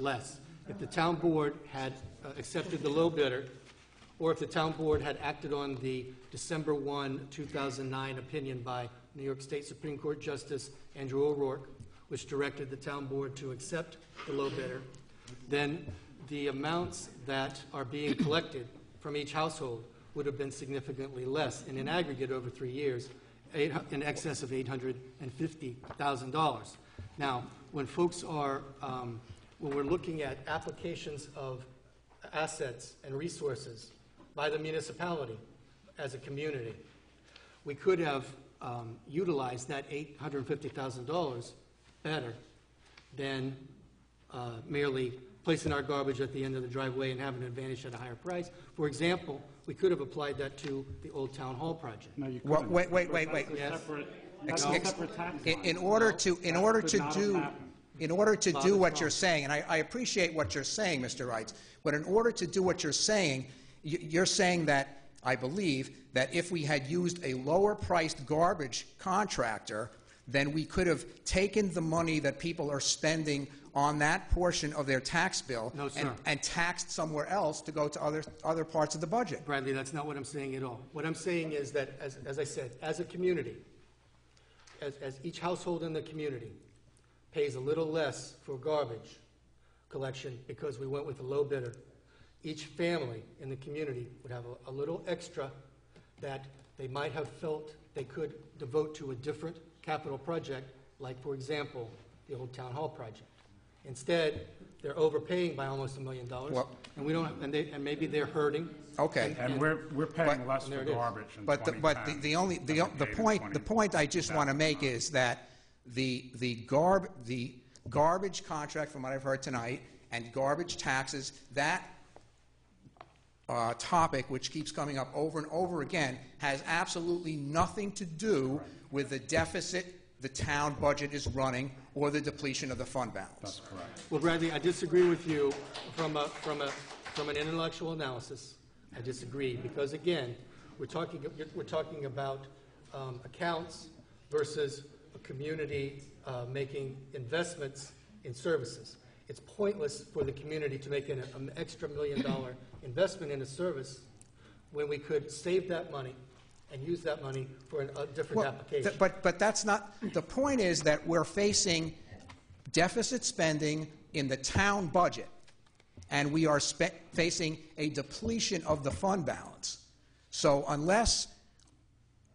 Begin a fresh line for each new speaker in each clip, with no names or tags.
less. If the town board had accepted the low bidder, or if the town board had acted on the December 1, 2009 opinion by New York State Supreme Court Justice Andrew O'Rourke, which directed the town board to accept the low bidder, then the amounts that are being collected from each household would have been significantly less, and in aggregate over 3 years, in excess of $850,000. Now, when folks are, when we're looking at applications of assets and resources by the municipality as a community, we could have utilized that $850,000 better than merely placing our garbage at the end of the driveway and having an advantage at a higher price. For example, we could have applied that to the Old Town Hall project.
No, you couldn't.
Wait.
Yes.
In order to do what you're saying, and I appreciate what you're saying, Mr. Reitz, but in order to do what you're saying that, I believe, that if we had used a lower-priced garbage contractor, then we could have taken the money that people are spending on that portion of their tax bill and taxed somewhere else to go to other parts of the budget.
Bradley, that's not what I'm saying at all. What I'm saying is that, as I said, as a community, as each household in the community pays a little less for garbage collection because we went with a low bidder, each family in the community would have a little extra that they might have felt they could devote to a different capital project, like, for example, the Old Town Hall project. Instead, they're overpaying by almost $1 million, and we don't, and maybe they're hurting.
Okay,
and we're paying less for garbage.
But the point I just want to make is that the garbage contract, from what I've heard tonight, and garbage taxes, that topic, which keeps coming up over and over again, has absolutely nothing to do with the deficit the town budget is running or the depletion of the fund balance.
That's correct.
Well, Bradley, I disagree with you from an intellectual analysis. I disagree because, again, we're talking about accounts versus a community making investments in services. It's pointless for the community to make an extra $1 million investment in a service when we could save that money and use that money for a different application.
But that's not, the point is that we're facing deficit spending in the town budget, and we are facing a depletion of the fund balance. So unless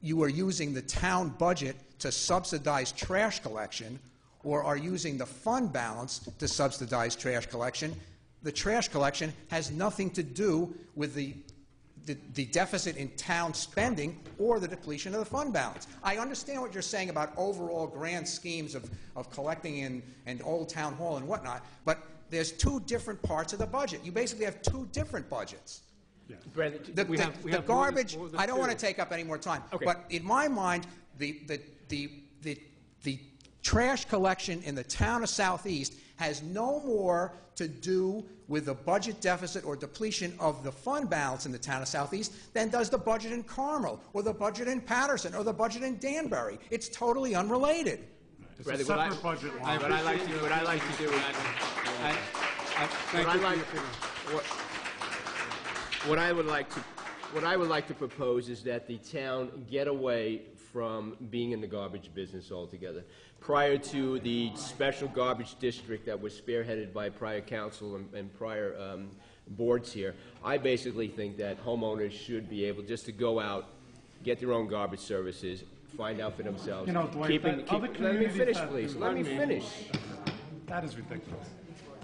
you are using the town budget to subsidize trash collection or are using the fund balance to subsidize trash collection, the trash collection has nothing to do with the deficit in town spending or the depletion of the fund balance. I understand what you're saying about overall grand schemes of collecting in Old Town Hall and whatnot, but there's two different parts of the budget. You basically have two different budgets.
Yeah.
The garbage, I don't want to take up any more time, but in my mind, the trash collection in the town of Southeast has no more to do with the budget deficit or depletion of the fund balance in the town of Southeast than does the budget in Carmel or the budget in Patterson or the budget in Danbury. It's totally unrelated.
It's a separate budget line.
What I like to do is, what I would like to propose is that the town get away from being in the garbage business altogether. Prior to the special garbage district that was spearheaded by prior council and prior boards here, I basically think that homeowners should be able just to go out, get their own garbage services, find out for themselves.
You know, Dwight,
let me finish, please. Let me finish.
That is ridiculous.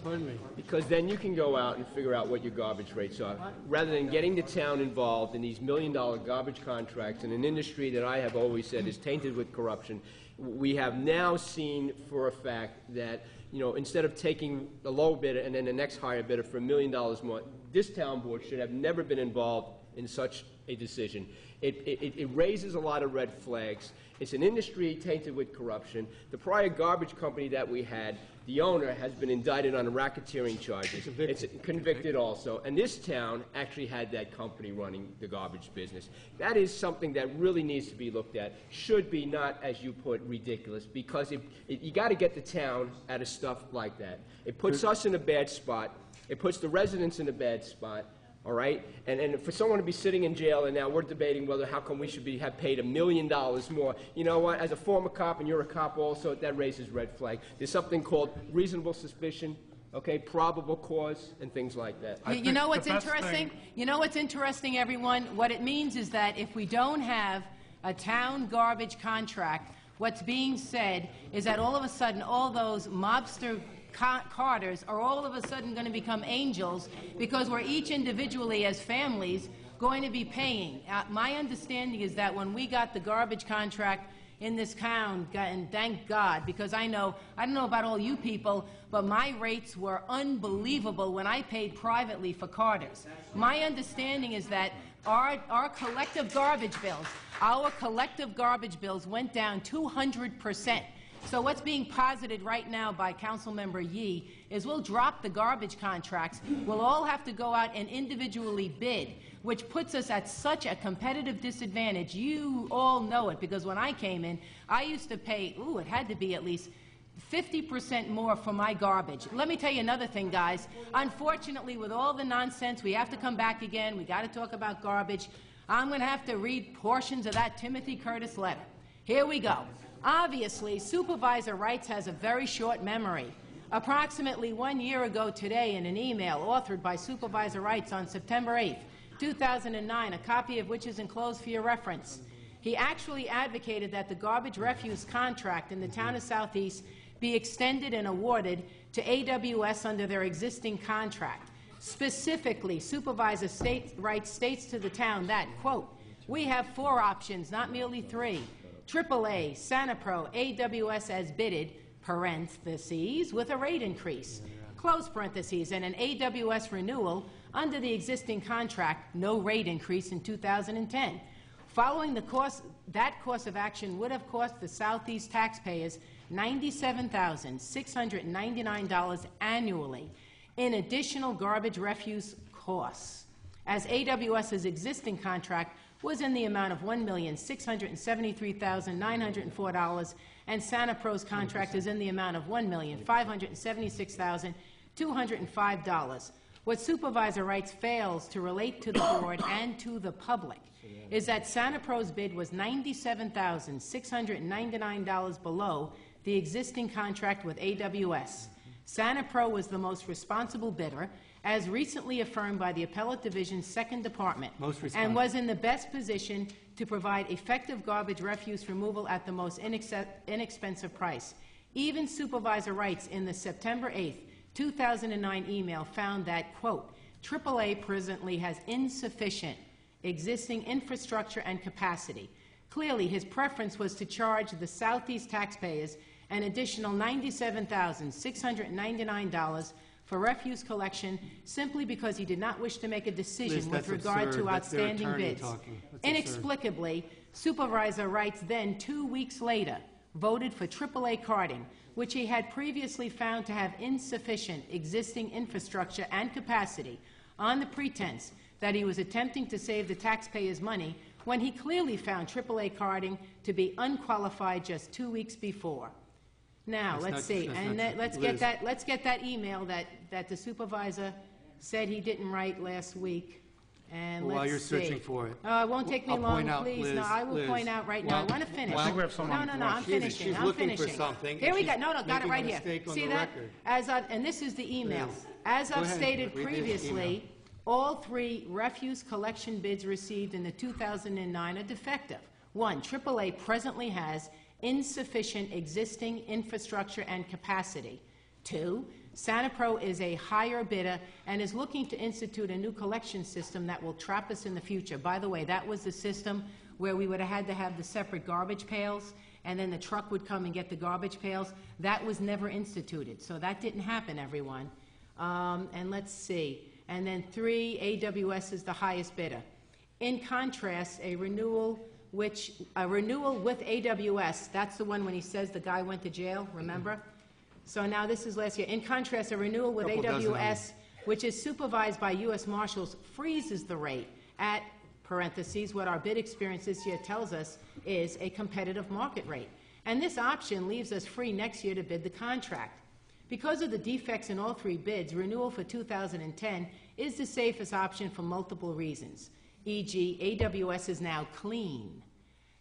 Pardon me.
Because then you can go out and figure out what your garbage rates are, rather than getting the town involved in these $1 million garbage contracts in an industry that I have always said is tainted with corruption. We have now seen for a fact that, you know, instead of taking the low bidder and then the next higher bidder for $1 million more, this town board should have never been involved in such a decision. It raises a lot of red flags. It's an industry tainted with corruption. The prior garbage company that we had The owner has been indicted on racketeering charges. It's convicted also. And this town actually had that company running the garbage business. That is something that really needs to be looked at. Should be not, as you put, ridiculous, because you got to get the town out of stuff like that. It puts us in a bad spot. It puts the residents in a bad spot. All right, and for someone to be sitting in jail, and now we're debating whether how come we should have paid $1 million more. You know what? As a former cop, and you're a cop also, that raises red flag. There's something called reasonable suspicion, okay, probable cause, and things like that.
You know what's interesting? You know what's interesting, everyone? What it means is that if we don't have a town garbage contract, what's being said is that all of a sudden all those mobster carters are all of a sudden going to become angels because we're each individually as families going to be paying. My understanding is that when we got the garbage contract in this town, and thank God, because I don't know about all you people, but my rates were unbelievable when I paid privately for carters. My understanding is that our collective garbage bills went down 200%. So what's being posited right now by Councilmember Yee is we'll drop the garbage contracts. We'll all have to go out and individually bid, which puts us at such a competitive disadvantage. You all know it, because when I came in, I used to pay, it had to be at least 50% more for my garbage. Let me tell you another thing, guys. Unfortunately, with all the nonsense, we have to come back again. We got to talk about garbage. I'm going to have to read portions of that Timothy Curtis letter. Here we go. Obviously, Supervisor Wrights has a very short memory. Approximately 1 year ago today, in an email authored by Supervisor Wrights on September 8, 2009, a copy of which is enclosed for your reference, he actually advocated that the garbage refuse contract in the town of Southeast be extended and awarded to AWS under their existing contract. Specifically, Supervisor Wrights states to the town that, quote, "We have 4 options, not merely 3. AAA, SaniPro, AWS as bidded, parentheses, with a rate increase, close parentheses, and an AWS renewal under the existing contract, no rate increase in 2010. Following that course of action would have cost the Southeast taxpayers $97,699 annually in additional garbage refuse costs, as AWS's existing contract was in the amount of $1,673,904, and SaniPro's contract is in the amount of $1,576,205. What Supervisor Wrights fails to relate to the board and to the public is that SaniPro's bid was $97,699 below the existing contract with AWS. SaniPro was the most responsible bidder, as recently affirmed by the Appellate Division's 2nd Department, and was in the best position to provide effective garbage refuse removal at the most inexpensive price. Even Supervisor Wrights in the September 8, 2009 email found that, quote, AAA presently has insufficient existing infrastructure and capacity. Clearly, his preference was to charge the Southeast taxpayers an additional $97,699 for refuse collection simply because he did not wish to make a decision with regard to outstanding bids. Inexplicably, Supervisor Wrights then, 2 weeks later, voted for AAA carding, which he had previously found to have insufficient existing infrastructure and capacity, on the pretense that he was attempting to save the taxpayers money, when he clearly found AAA carding to be unqualified just 2 weeks before. Now, let's see, and let's get that email that the supervisor said he didn't write last week. And
while you're searching for it,
it won't take me long, please.
Liz,
no, I will point out right now. I want to finish.
I think we have someone.
No, I'm finishing.
She's looking for something.
Here we go. No, got it right here.
See
that? And this is the email.
Liz,
as I've stated previously, all 3 refuse collection bids received in the 2009 are defective. 1, AAA presently has insufficient existing infrastructure and capacity. 2, SaniPro is a higher bidder and is looking to institute a new collection system that will trap us in the future. By the way, that was the system where we would have had to have the separate garbage pails, and then the truck would come and get the garbage pails. That was never instituted, so that didn't happen, everyone. And let's see. And then 3, AWS is the highest bidder. In contrast, a renewal with AWS, that's the one when he says the guy went to jail, remember? So now this is last year. In contrast, a renewal with
Couple dozen of
AWS, which is supervised by U.S. Marshals, freezes the rate at, parentheses, what our bid experience this year tells us is a competitive market rate. And this option leaves us free next year to bid the contract. Because of the defects in all three bids, renewal for 2010 is the safest option for multiple reasons. E.g., AWS is now clean,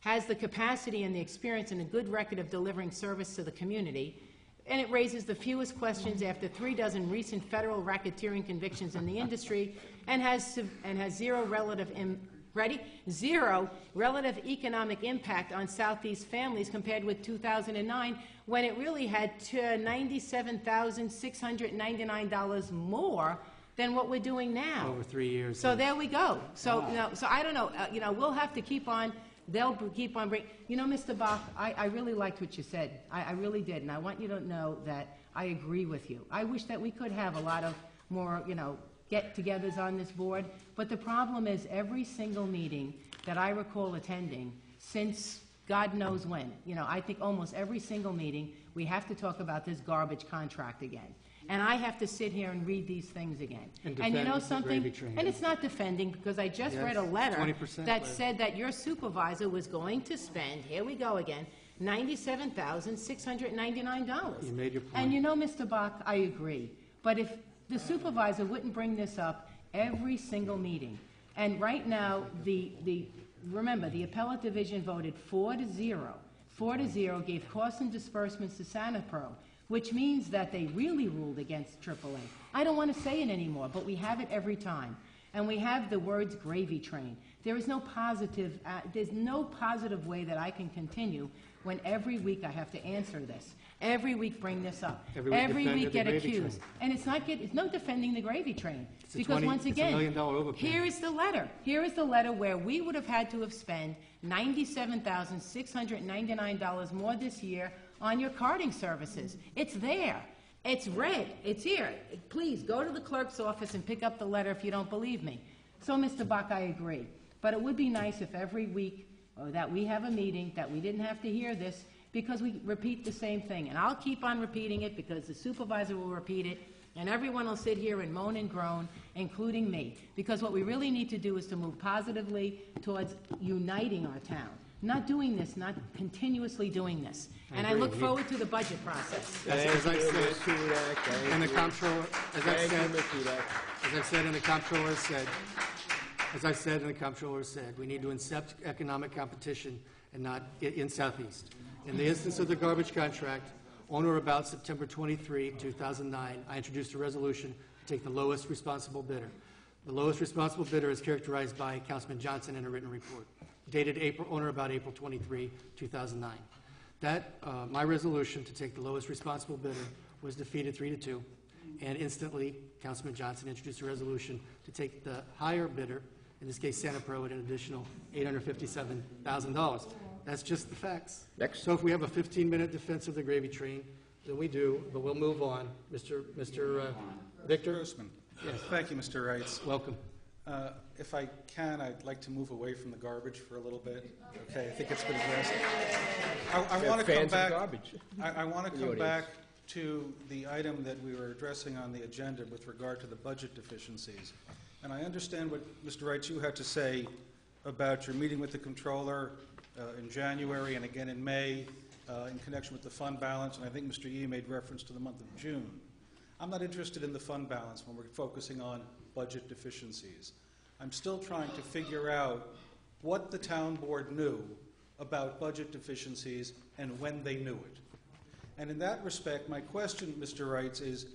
has the capacity and the experience and a good record of delivering service to the community, and it raises the fewest questions after 36 recent federal racketeering convictions in the industry, and has zero relative economic impact on Southeast families compared with 2009, when it really had $97,699 more than what we're doing now.
Over 3 years.
So there we go. So, so I don't know, we'll have to keep on, they'll keep on bringing, Mr. Bach, I really liked what you said. I really did, and I want you to know that I agree with you. I wish that we could have a lot of more, get-togethers on this board, but the problem is every single meeting that I recall attending since God knows when, I think almost every single meeting, we have to talk about this garbage contract again. And I have to sit here and read these things again.
And
you know
defend the
something?
gravy train.
And it's not defending, because I just
Yes,
read a letter
20%
that
less.
said that your supervisor was going to spend, here we go again, $97,699.
You made your point.
And Mr. Bach, I agree. But if the supervisor wouldn't bring this up every single meeting, and right now, remember, the appellate division voted 4-0. 4-0 gave costs and disbursements to SantaPro, which means that they really ruled against AAA. I don't want to say it anymore, but we have it every time. And we have the words gravy train. There is no positive, there's no positive way that I can continue when every week I have to answer this. Every week bring this up.
Every week defend
get
the gravy
accused.
train.
And it's no defending the gravy train.
It's a
Because
20
once
it's a
again,
$1 million overpay.
here is the letter. Here is the letter where we would have had to have spent $97,699 more this year on your carding services. It's there. It's red. It's here. Please go to the clerk's office and pick up the letter if you don't believe me. So, Mr. Bach, I agree. But it would be nice if every week that we have a meeting that we didn't have to hear this, because we repeat the same thing. And I'll keep on repeating it because the supervisor will repeat it, and everyone will sit here and moan and groan, including me. Because what we really need to do is to move positively towards uniting our town. Not doing this, not continuously doing this. And I look forward to the budget process.
As I said, and the comptroller, as I've said, and the comptroller said, we need to incent economic competition and not in Southeast. In the instance of the garbage contract, on or about September 23, 2009, I introduced a resolution to take the lowest responsible bidder. The lowest responsible bidder is characterized by Councilman Johnson in a written report, dated on or about April 23, 2009. My resolution to take the lowest responsible bidder was defeated 3-2, and instantly Councilman Johnson introduced a resolution to take the higher bidder, in this case SantaPro, at an additional $857,000. That's just the facts.
Next.
So if we have a 15-minute defense of the gravy train, then we do, but we'll move on. Mr. Victor?
Grossman.
Yes.
Thank you, Mr. Wrights.
Welcome.
If I can, I'd like to move away from the garbage for a little bit. Okay, I think it's been addressed. I want to come
Fans of
back.
garbage.
I want to
The
come
audience.
back to the item that we were addressing on the agenda with regard to the budget deficiencies. And I understand what, Mr. Wrights, you had to say about your meeting with the controller in January and again in May in connection with the fund balance, and I think Mr. Yee made reference to the month of June. I'm not interested in the fund balance when we're focusing on budget deficiencies. I'm still trying to figure out what the town board knew about budget deficiencies and when they knew it. And in that respect, my question, Mr. Wrights, is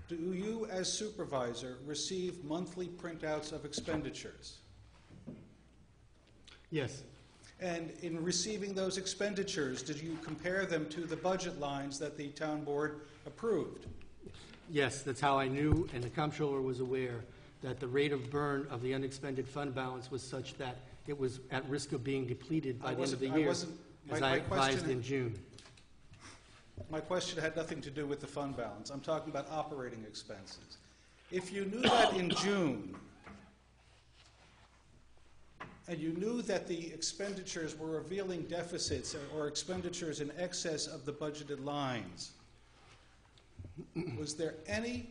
do you as supervisor receive monthly printouts of expenditures?
Yes.
And in receiving those expenditures, did you compare them to the budget lines that the town board approved?
Yes, that's how I knew, and the comptroller was aware, that the rate of burn of the unexpended fund balance was such that it was at risk of being depleted by the end of the year, as I advised in June.
My question had nothing to do with the fund balance. I'm talking about operating expenses. If you knew that in June, and you knew that the expenditures were revealing deficits or expenditures in excess of the budgeted lines, Was there any